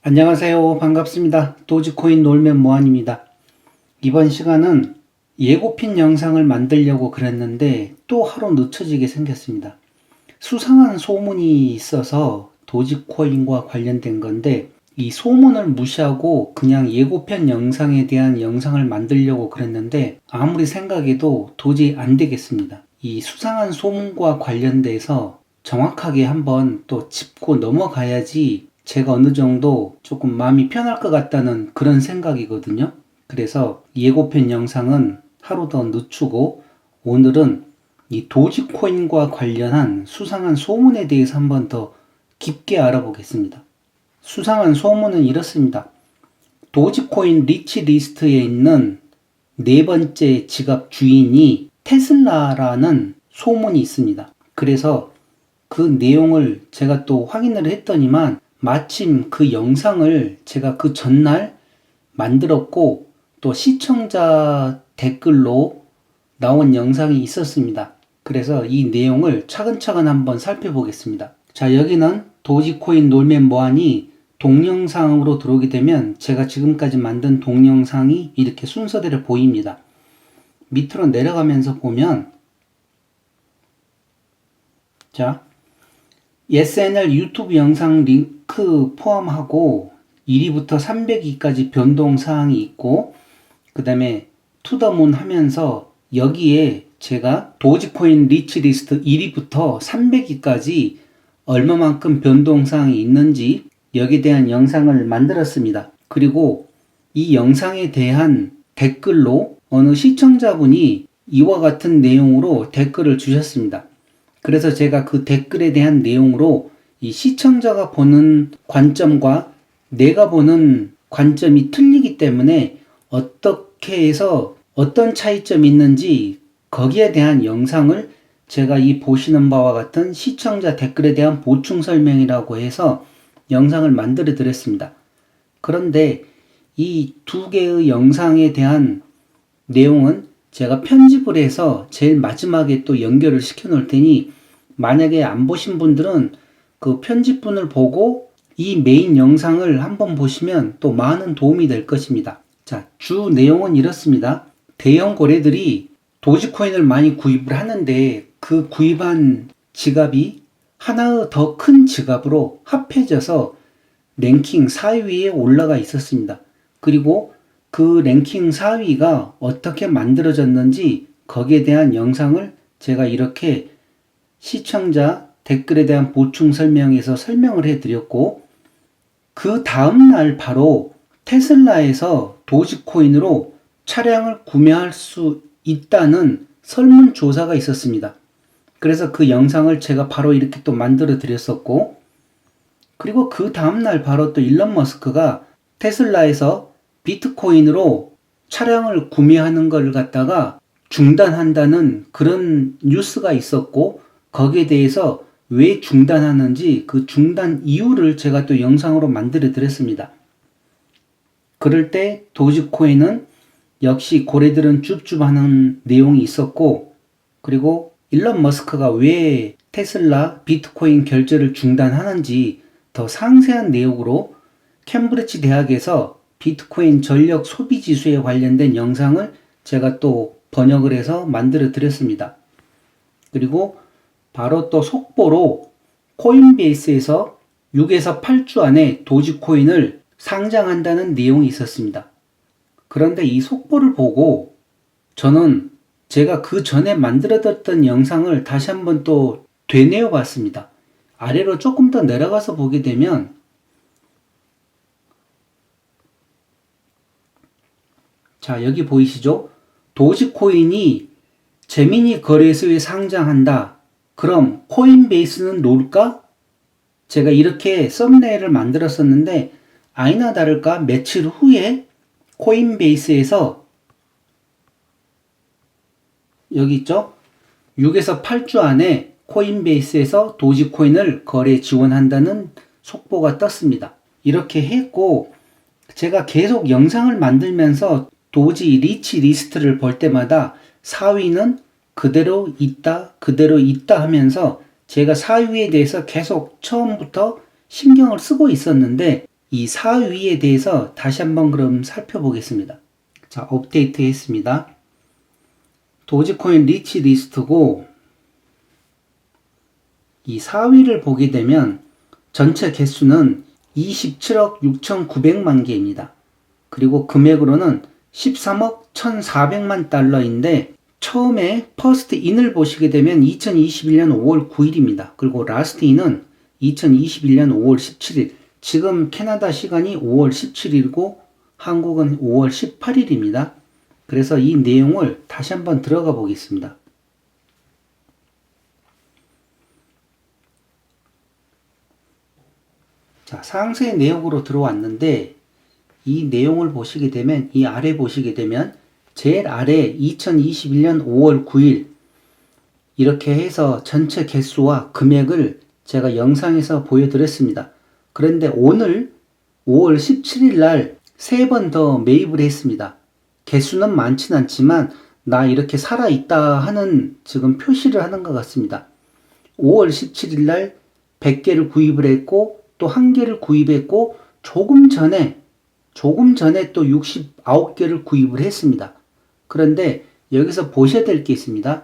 안녕하세요. 반갑습니다. 도지코인 놀면 뭐하니입니다. 이번 시간은 예고핀 영상을 만들려고 그랬는데 또 하루 늦춰지게 생겼습니다. 수상한 소문이 있어서 도지코인과 관련된 건데 이 소문을 무시하고 그냥 예고편 영상에 대한 영상을 만들려고 그랬는데 아무리 생각해도 도저히 안 되겠습니다. 이 수상한 소문과 관련돼서 정확하게 한번 또 짚고 넘어가야지 제가 어느 정도 조금 마음이 편할 것 같다는 그런 생각이거든요. 그래서 예고편 영상은 하루 더 늦추고 오늘은 이 도지코인과 관련한 수상한 소문에 대해서 한번 더 깊게 알아보겠습니다. 수상한 소문은 이렇습니다. 도지코인 리치 리스트에 있는 네 번째 지갑 주인이 테슬라라는 소문이 있습니다. 그래서 그 내용을 제가 또 확인을 했더니만 마침 그 영상을 제가 그 전날 만들었고 또 시청자 댓글로 나온 영상이 있었습니다. 그래서 이 내용을 차근차근 한번 살펴보겠습니다. 자, 여기는 도지코인 놀면 뭐하니 동영상으로 들어오게 되면 제가 지금까지 만든 동영상이 이렇게 순서대로 보입니다. 밑으로 내려가면서 보면 자, SNL 유튜브 영상 링크 포함하고 1위부터 300위까지 변동사항이 있고 그 다음에 투더문 하면서 여기에 제가 도지코인 리치리스트 1위부터 300위까지 얼마만큼 변동사항이 있는지 여기에 대한 영상을 만들었습니다. 그리고 이 영상에 대한 댓글로 어느 시청자분이 이와 같은 내용으로 댓글을 주셨습니다. 그래서 제가 그 댓글에 대한 내용으로 이 시청자가 보는 관점과 내가 보는 관점이 틀리기 때문에 어떻게 해서 어떤 차이점이 있는지 거기에 대한 영상을 제가 이 보시는 바와 같은 시청자 댓글에 대한 보충 설명이라고 해서 영상을 만들어 드렸습니다. 그런데 이 두 개의 영상에 대한 내용은 제가 편집을 해서 제일 마지막에 또 연결을 시켜 놓을 테니 만약에 안 보신 분들은 그 편집분을 보고 이 메인 영상을 한번 보시면 또 많은 도움이 될 것입니다. 자, 주 내용은 이렇습니다. 대형 거래들이 도지코인을 많이 구입을 하는데 그 구입한 지갑이 하나의 더 큰 지갑으로 합해져서 랭킹 4위에 올라가 있었습니다. 그리고 그 랭킹 4위가 어떻게 만들어졌는지 거기에 대한 영상을 제가 이렇게 시청자 댓글에 대한 보충 설명에서 설명을 해드렸고 그 다음날 바로 테슬라에서 도지코인으로 차량을 구매할 수 있다는 설문조사가 있었습니다. 그래서 그 영상을 제가 바로 이렇게 또 만들어 드렸었고 그리고 그 다음날 바로 또 일론 머스크가 테슬라에서 비트코인으로 차량을 구매하는 걸 갖다가 중단한다는 그런 뉴스가 있었고 거기에 대해서 왜 중단하는지 그 중단 이유를 제가 또 영상으로 만들어 드렸습니다. 그럴 때 도지코인은 역시 고래들은 쭈쭈하는 내용이 있었고 그리고 일론 머스크가 왜 테슬라 비트코인 결제를 중단하는지 더 상세한 내용으로 캠브리지 대학에서 비트코인 전력 소비 지수에 관련된 영상을 제가 또 번역을 해서 만들어 드렸습니다. 그리고 바로 또 속보로 코인베이스에서 6에서 8주 안에 도지코인을 상장한다는 내용이 있었습니다. 그런데 이 속보를 보고 저는 제가 그 전에 만들어뒀던 영상을 다시 한번 또 되뇌어 봤습니다. 아래로 조금 더 내려가서 보게 되면 자, 여기 보이시죠? 도지코인이 제미니 거래소에 상장한다. 그럼 코인베이스는 놀까? 제가 이렇게 썸네일을 만들었었는데 아니나 다를까 며칠 후에 코인베이스에서 여기 있죠? 6에서 8주 안에 코인베이스에서 도지코인을 거래 지원한다는 속보가 떴습니다. 이렇게 했고 제가 계속 영상을 만들면서 도지 리치 리스트를 볼 때마다 4위는 그대로 있다 하면서 제가 4위에 대해서 계속 처음부터 신경을 쓰고 있었는데 이 사위에 대해서 다시 한번 그럼 살펴보겠습니다. 자, 업데이트 했습니다. 도지코인 리치 리스트고, 이 4위를 보게 되면 전체 개수는 27억 6,900만 개입니다. 그리고 금액으로는 13억 1,400만 달러인데, 처음에 퍼스트 인을 보시게 되면 2021년 5월 9일입니다. 그리고 라스트 인은 2021년 5월 17일. 지금 캐나다 시간이 5월 17일이고 한국은 5월 18일입니다. 그래서 이 내용을 다시 한번 들어가 보겠습니다. 자, 상세 내역으로 들어왔는데, 이 내용을 보시게 되면, 이 아래 보시게 되면 제일 아래 2021년 5월 9일 이렇게 해서 전체 개수와 금액을 제가 영상에서 보여드렸습니다. 그런데 오늘 5월 17일 날 3번 더 매입을 했습니다. 개수는 많진 않지만 나 이렇게 살아있다 하는 지금 표시를 하는 것 같습니다. 5월 17일 날 100개를 구입을 했고 또 1개를 구입했고 조금 전에 또 69개를 구입을 했습니다. 그런데 여기서 보셔야 될 게 있습니다.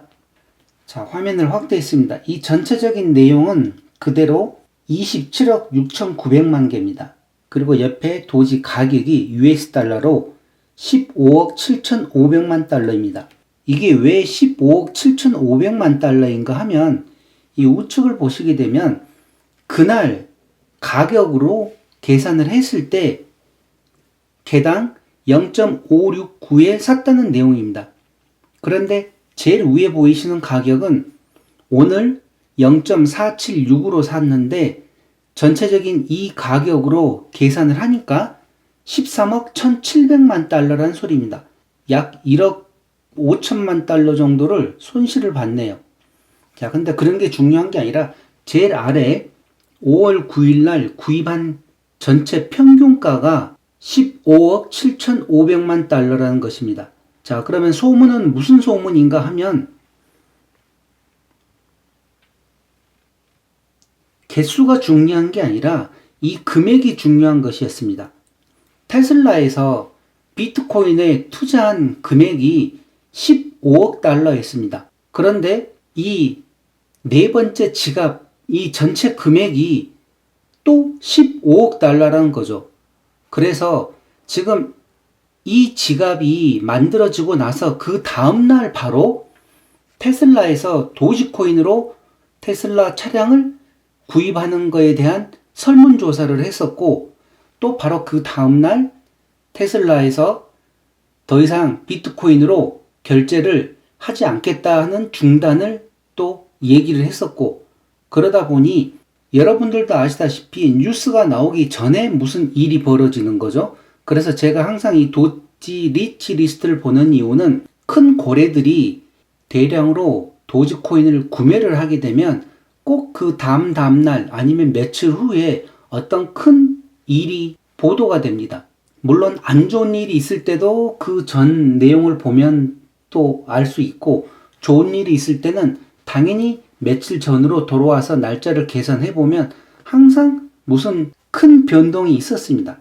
자, 화면을 확대했습니다. 이 전체적인 내용은 그대로 27억 6,900만 개입니다. 그리고 옆에 도지 가격이 US 달러로 15억 7,500만 달러입니다. 이게 왜 15억 7,500만 달러인가 하면 이 우측을 보시게 되면 그날 가격으로 계산을 했을 때 개당 0.569에 샀다는 내용입니다. 그런데 제일 위에 보이시는 가격은 오늘 0.476으로 샀는데 전체적인 이 가격으로 계산을 하니까 13억 1,700만 달러라는 소리입니다. 약 1억 5천만 달러 정도를 손실을 봤네요. 자, 근데 그런 게 중요한 게 아니라 제일 아래 5월 9일 날 구입한 전체 평균가가 15억 7,500만 달러라는 것입니다. 자, 그러면 소문은 무슨 소문인가 하면 개수가 중요한 게 아니라 이 금액이 중요한 것이었습니다. 테슬라에서 비트코인에 투자한 금액이 15억 달러였습니다. 그런데 이 네 번째 지갑, 이 전체 금액이 또 15억 달러라는 거죠. 그래서 지금 이 지갑이 만들어지고 나서 그 다음날 바로 테슬라에서 도지코인으로 테슬라 차량을 구입하는 것에 대한 설문조사를 했었고, 또 바로 그 다음날 테슬라에서 더 이상 비트코인으로 결제를 하지 않겠다 하는 중단을 또 얘기를 했었고, 그러다 보니 여러분들도 아시다시피 뉴스가 나오기 전에 무슨 일이 벌어지는 거죠. 그래서 제가 항상 이 도지 리치 리스트를 보는 이유는 큰 고래들이 대량으로 도지코인을 구매를 하게 되면 꼭 그 다음날 아니면 며칠 후에 어떤 큰 일이 보도가 됩니다. 물론 안 좋은 일이 있을 때도 그 전 내용을 보면 또 알 수 있고, 좋은 일이 있을 때는 당연히 며칠 전으로 돌아와서 날짜를 계산해 보면 항상 무슨 큰 변동이 있었습니다.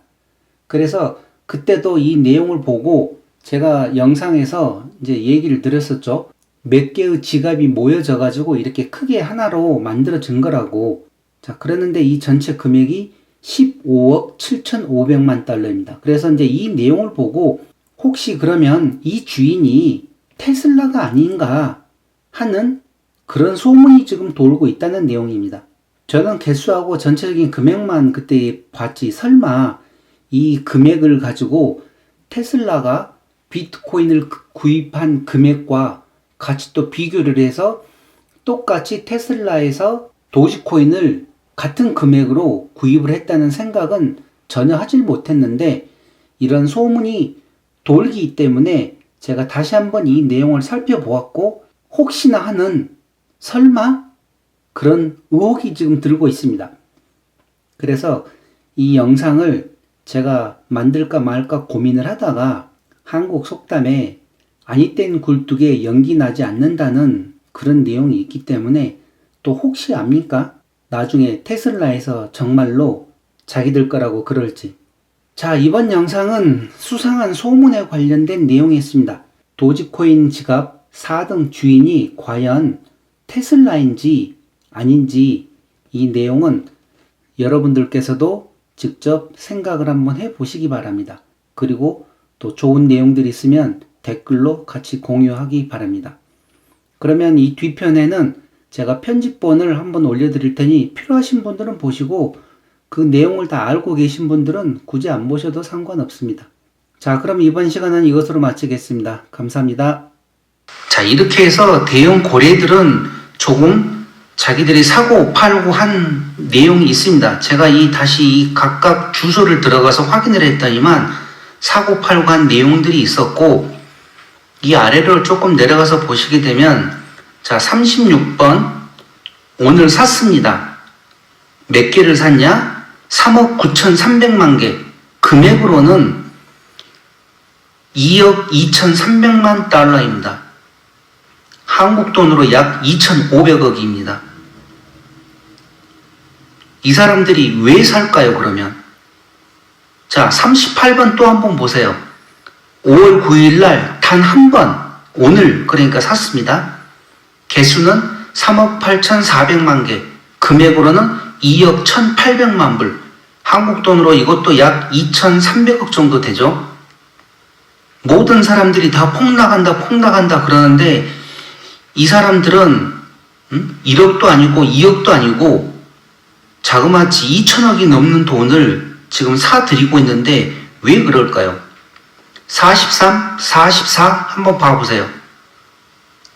그래서 그때도 이 내용을 보고 제가 영상에서 이제 얘기를 드렸었죠. 몇 개의 지갑이 모여져 가지고 이렇게 크게 하나로 만들어진 거라고. 자, 그랬는데 이 전체 금액이 15억 7,500만 달러입니다. 그래서 이제 이 내용을 보고 혹시 그러면 이 주인이 테슬라가 아닌가 하는 그런 소문이 지금 돌고 있다는 내용입니다. 저는 개수하고 전체적인 금액만 그때 봤지, 설마 이 금액을 가지고 테슬라가 비트코인을 구입한 금액과 같이 또 비교를 해서 똑같이 테슬라에서 도지코인을 같은 금액으로 구입을 했다는 생각은 전혀 하질 못했는데, 이런 소문이 돌기 때문에 제가 다시 한번 이 내용을 살펴보았고, 혹시나 하는 설마 그런 의혹이 지금 들고 있습니다. 그래서 이 영상을 제가 만들까 말까 고민을 하다가 한국 속담에 아니 땐 굴뚝에 연기 나지 않는다는 그런 내용이 있기 때문에, 또 혹시 압니까? 나중에 테슬라에서 정말로 자기들 거라고 그럴지. 자, 이번 영상은 수상한 소문에 관련된 내용이었습니다. 도지코인 지갑 4등 주인이 과연 테슬라인지 아닌지 이 내용은 여러분들께서도 직접 생각을 한번 해보시기 바랍니다. 그리고 또 좋은 내용들이 있으면 댓글로 같이 공유하기 바랍니다. 그러면 이 뒤편에는 제가 편집본을 한번 올려드릴 테니 필요하신 분들은 보시고 그 내용을 다 알고 계신 분들은 굳이 안 보셔도 상관없습니다. 자, 그럼 이번 시간은 이것으로 마치겠습니다. 감사합니다. 자, 이렇게 해서 대형 고래들은 조금 자기들이 사고 팔고 한 내용이 있습니다. 제가 다시 이 각각 주소를 들어가서 확인을 했더니만 사고 팔고 한 내용들이 있었고, 이 아래를 조금 내려가서 보시게 되면, 자, 36번 오늘 샀습니다. 몇 개를 샀냐? 3억 9,300만 개. 금액으로는 2억 2,300만 달러입니다. 한국 돈으로 약 2,500억입니다. 이 사람들이 왜 살까요, 그러면? 자, 38번 또 한번 보세요. 5월 9일 날 단 한 번, 오늘 그러니까 샀습니다. 개수는 3억 8,400만 개, 금액으로는 2억 1,800만 불, 한국 돈으로 이것도 약 2,300억 정도 되죠. 모든 사람들이 다 폭락한다 그러는데 이 사람들은 1억도 아니고 2억도 아니고 자그마치 2천억이 넘는 돈을 지금 사들이고 있는데 왜 그럴까요? 43, 44 한번 봐보세요.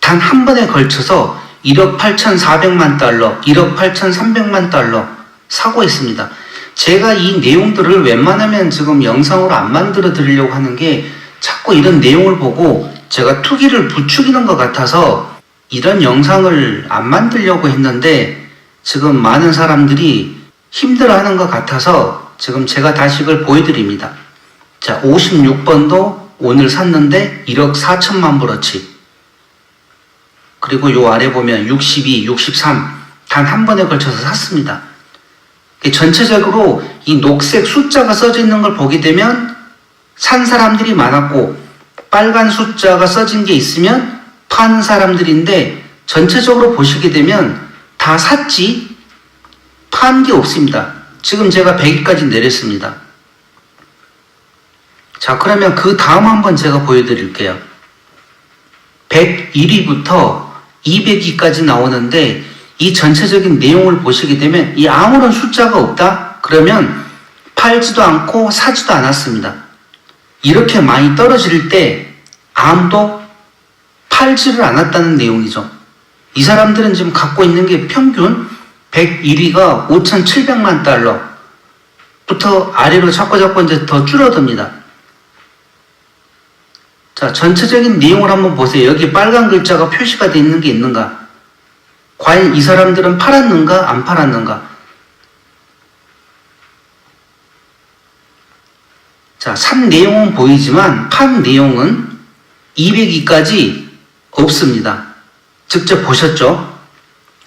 단 한 번에 걸쳐서 1억 8,400만 달러, 1억 8,300만 달러 사고 있습니다. 제가 이 내용들을 웬만하면 지금 영상으로 안 만들어 드리려고 하는 게 자꾸 이런 내용을 보고 제가 투기를 부추기는 것 같아서 이런 영상을 안 만들려고 했는데 지금 많은 사람들이 힘들어하는 것 같아서 지금 제가 다시 이걸 보여드립니다. 자, 56번도 오늘 샀는데 1억 4천만 불어치. 그리고 요 아래 보면 62, 63 단 한 번에 걸쳐서 샀습니다. 전체적으로 이 녹색 숫자가 써져 있는 걸 보게 되면 산 사람들이 많았고 빨간 숫자가 써진 게 있으면 파는 사람들인데 전체적으로 보시게 되면 다 샀지 판 게 없습니다. 지금 제가 100위까지 내렸습니다. 자, 그러면 그 다음 한번 제가 보여드릴게요. 101위부터 200위까지 나오는데 이 전체적인 내용을 보시게 되면 이 아무런 숫자가 없다? 그러면 팔지도 않고 사지도 않았습니다. 이렇게 많이 떨어질 때 아무도 팔지를 않았다는 내용이죠. 이 사람들은 지금 갖고 있는 게 평균 101위가 5,700만 달러부터 아래로 자꾸 이제 더 줄어듭니다. 자, 전체적인 내용을 한번 보세요. 여기 빨간 글자가 표시가 되어 있는 게 있는가? 과연 이 사람들은 팔았는가 안 팔았는가? 자, 산 내용은 보이지만 판 내용은 200위까지 없습니다. 직접 보셨죠?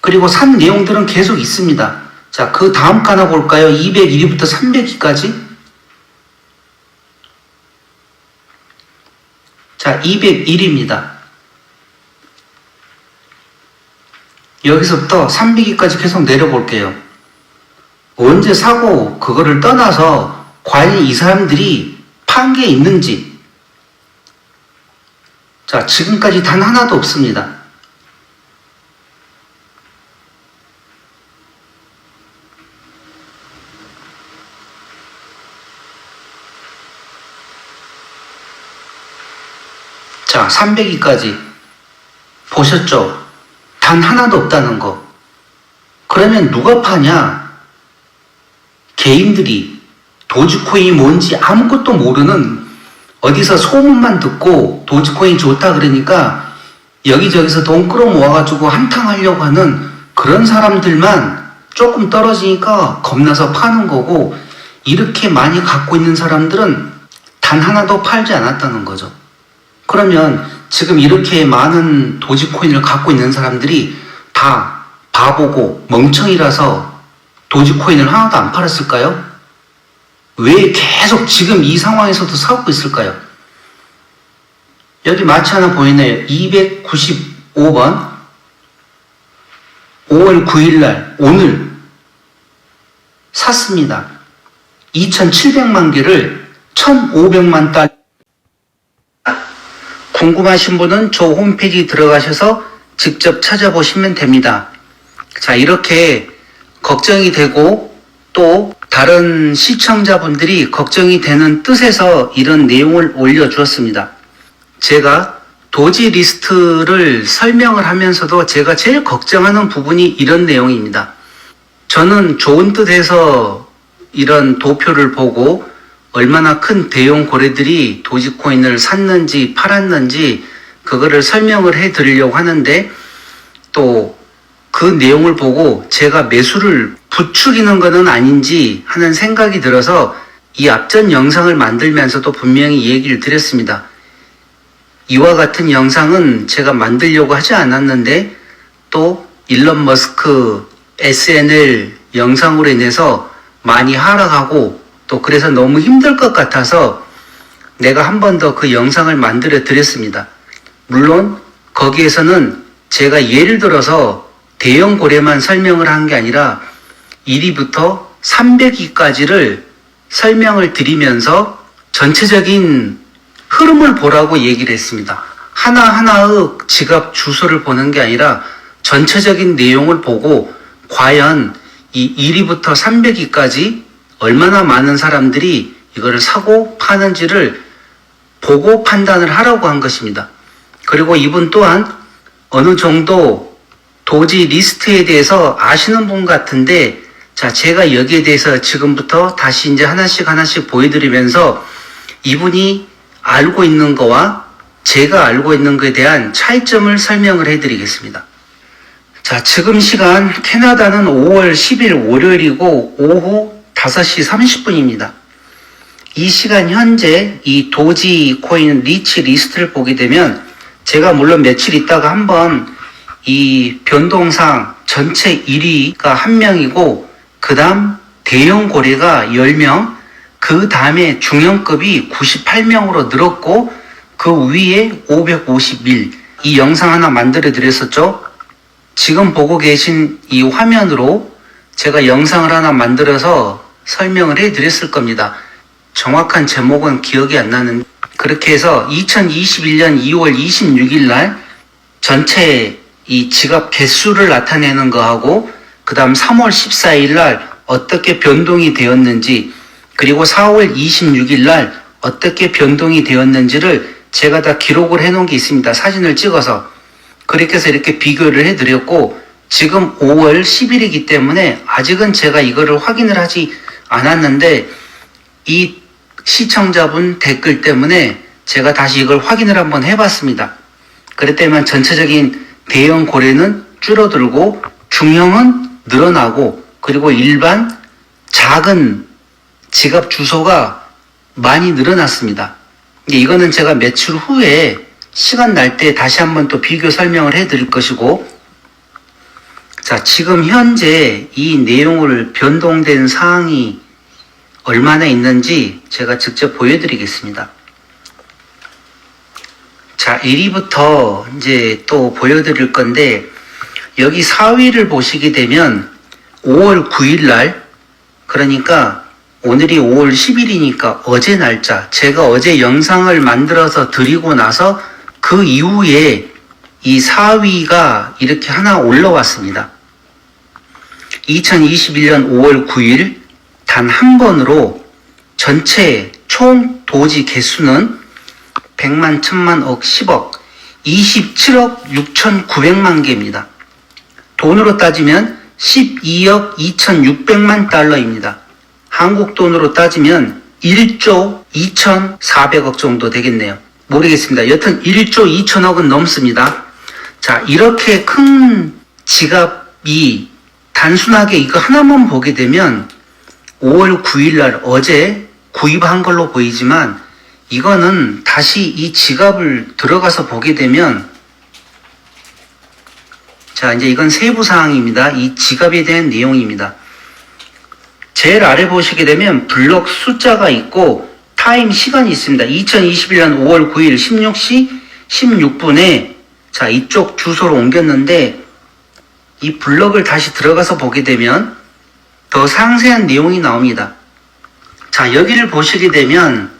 그리고 산 내용들은 계속 있습니다. 자, 그 다음 거 하나 볼까요? 201위부터 300위까지. 자, 201위입니다. 여기서부터 300위까지 계속 내려볼게요. 언제 사고 그거를 떠나서 과연 이 사람들이 판 게 있는지. 자, 지금까지 단 하나도 없습니다. 자, 300위까지 보셨죠? 단 하나도 없다는 거. 그러면 누가 파냐? 개인들이 도지코인이 뭔지 아무것도 모르는 어디서 소문만 듣고 도지코인 좋다 그러니까 여기저기서 돈 끌어모아가지고 한탕 하려고 하는 그런 사람들만 조금 떨어지니까 겁나서 파는 거고, 이렇게 많이 갖고 있는 사람들은 단 하나도 팔지 않았다는 거죠. 그러면 지금 이렇게 많은 도지코인을 갖고 있는 사람들이 다 바보고 멍청이라서 도지코인을 하나도 안 팔았을까요? 왜 계속 지금 이 상황에서도 사고 있을까요? 여기 마치 하나 보이네요. 295번 5월 9일날 오늘 샀습니다. 2,700만 개를 1,500만 달러. 궁금하신 분은 저 홈페이지 들어가셔서 직접 찾아보시면 됩니다. 자, 이렇게 걱정이 되고 또 다른 시청자분들이 걱정이 되는 뜻에서 이런 내용을 올려주었습니다. 제가 도지 리스트를 설명을 하면서도 제가 제일 걱정하는 부분이 이런 내용입니다. 저는 좋은 뜻에서 이런 도표를 보고 얼마나 큰 대형 고래들이 도지코인을 샀는지 팔았는지 그거를 설명을 해 드리려고 하는데 또 그 내용을 보고 제가 매수를 부추기는 것은 아닌지 하는 생각이 들어서 이 앞전 영상을 만들면서도 분명히 얘기를 드렸습니다. 이와 같은 영상은 제가 만들려고 하지 않았는데 또 일론 머스크 SNL 영상으로 인해서 많이 하락하고 또 그래서 너무 힘들 것 같아서 내가 한 번 더 그 영상을 만들어 드렸습니다. 물론 거기에서는 제가 예를 들어서 대형 고래만 설명을 한 게 아니라 1위부터 300위까지를 설명을 드리면서 전체적인 흐름을 보라고 얘기를 했습니다. 하나하나의 지갑 주소를 보는 게 아니라 전체적인 내용을 보고 과연 이 1위부터 300위까지 얼마나 많은 사람들이 이거를 사고 파는지를 보고 판단을 하라고 한 것입니다. 그리고 이분 또한 어느 정도 도지 리스트에 대해서 아시는 분 같은데, 자, 제가 여기에 대해서 지금부터 다시 이제 하나씩 보여드리면서 이분이 알고 있는 거와 제가 알고 있는 것에 대한 차이점을 설명을 해드리겠습니다. 자, 지금 시간 캐나다는 5월 10일 월요일이고 오후 5시 30분입니다. 이 시간 현재 이 도지 코인 리치 리스트를 보게 되면 제가 물론 며칠 있다가 한번 이 변동상 전체 1위가 1명이고 그 다음 대형 고래가 10명, 그 다음에 중형급이 98명으로 늘었고 그 위에 551. 이 영상 하나 만들어 드렸었죠. 지금 보고 계신 이 화면으로 제가 영상을 하나 만들어서 설명을 해 드렸을 겁니다. 정확한 제목은 기억이 안 나는데 그렇게 해서 2021년 2월 26일 날 전체 이 지갑 개수를 나타내는 거하고 그 다음 3월 14일 날 어떻게 변동이 되었는지 그리고 4월 26일 날 어떻게 변동이 되었는지를 제가 다 기록을 해 놓은 게 있습니다. 사진을 찍어서. 그렇게 해서 이렇게 비교를 해 드렸고 지금 5월 10일이기 때문에 아직은 제가 이거를 확인을 하지 않았는데 이 시청자분 댓글 때문에 제가 다시 이걸 확인을 한번 해봤습니다. 그랬더니 전체적인 대형 고래는 줄어들고 중형은 늘어나고 그리고 일반 작은 지갑 주소가 많이 늘어났습니다. 이거는 제가 며칠 후에 시간 날 때 다시 한번 또 비교 설명을 해 드릴 것이고, 자, 지금 현재 이 내용을 변동된 사항이 얼마나 있는지 제가 직접 보여드리겠습니다. 자, 1위부터 이제 또 보여드릴 건데, 여기 4위를 보시게 되면 5월 9일 날, 그러니까 오늘이 5월 10일이니까 어제 날짜, 제가 어제 영상을 만들어서 드리고 나서 그 이후에 이 4위가 이렇게 하나 올라왔습니다. 2021년 5월 9일 단 한 번으로 전체 총 도지 개수는 100만, 1000만, 억, 10억, 27억 6,900만 개입니다. 돈으로 따지면 12억 2,600만 달러입니다. 한국 돈으로 따지면 1조 2,400억 정도 되겠네요. 모르겠습니다. 여튼 1조 2천억은 넘습니다. 자, 이렇게 큰 지갑이 단순하게 이거 하나만 보게 되면 5월 9일 날 어제 구입한 걸로 보이지만 이거는 다시 이 지갑을 들어가서 보게 되면, 자, 이제 이건 세부 사항입니다. 이 지갑에 대한 내용입니다. 제일 아래 보시게 되면 블럭 숫자가 있고 타임 시간이 있습니다. 2021년 5월 9일 16시 16분에 자, 이쪽 주소로 옮겼는데 이 블럭을 다시 들어가서 보게 되면 더 상세한 내용이 나옵니다. 자, 여기를 보시게 되면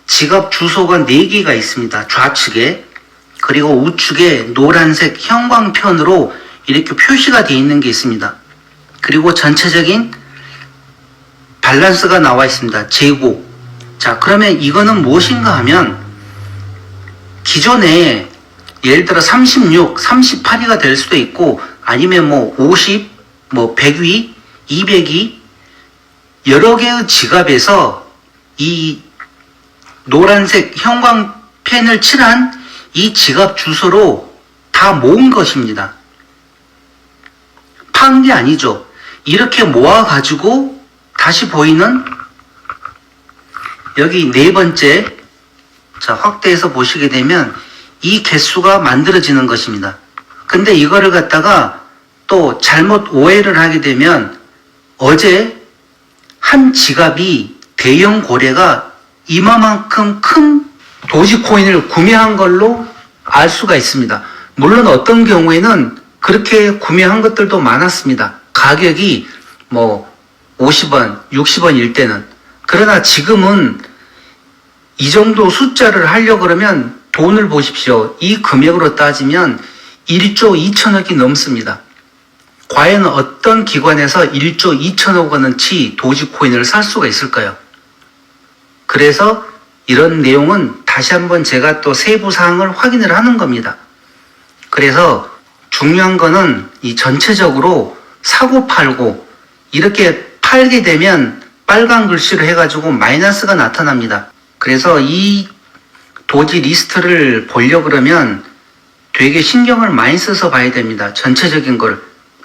지갑 주소가 4개가 있습니다. 좌측에. 그리고 우측에 노란색 형광펜으로 이렇게 표시가 되어 있는 게 있습니다. 그리고 전체적인 밸런스가 나와 있습니다. 재고. 자, 그러면 이거는 무엇인가 하면 기존에 예를 들어 36, 38위가 될 수도 있고 아니면 뭐 50, 뭐 100위, 200위 여러 개의 지갑에서 이 노란색 형광펜을 칠한 이 지갑 주소로 다 모은 것입니다. 판 게 아니죠. 이렇게 모아가지고 다시 보이는 여기 네 번째 자, 확대해서 보시게 되면 이 개수가 만들어지는 것입니다. 근데 이거를 갖다가 또 잘못 오해를 하게 되면 어제 한 지갑이 대형 고래가 이마만큼 큰 도지코인을 구매한 걸로 알 수가 있습니다. 물론 어떤 경우에는 그렇게 구매한 것들도 많았습니다. 가격이 뭐 50원, 60원일 때는. 그러나 지금은 이 정도 숫자를 하려고 그러면 돈을 보십시오. 이 금액으로 따지면 1조 2천억이 넘습니다. 과연 어떤 기관에서 1조 2천억 원어치 도지코인을 살 수가 있을까요? 그래서 이런 내용은 다시 한번 제가 또 세부 사항을 확인을 하는 겁니다. 그래서 중요한 거는 이 전체적으로 사고 팔고 이렇게 팔게 되면 빨간 글씨로 해가지고 마이너스가 나타납니다. 그래서 이 도지 리스트를 보려고 그러면 되게 신경을 많이 써서 봐야 됩니다. 전체적인 걸.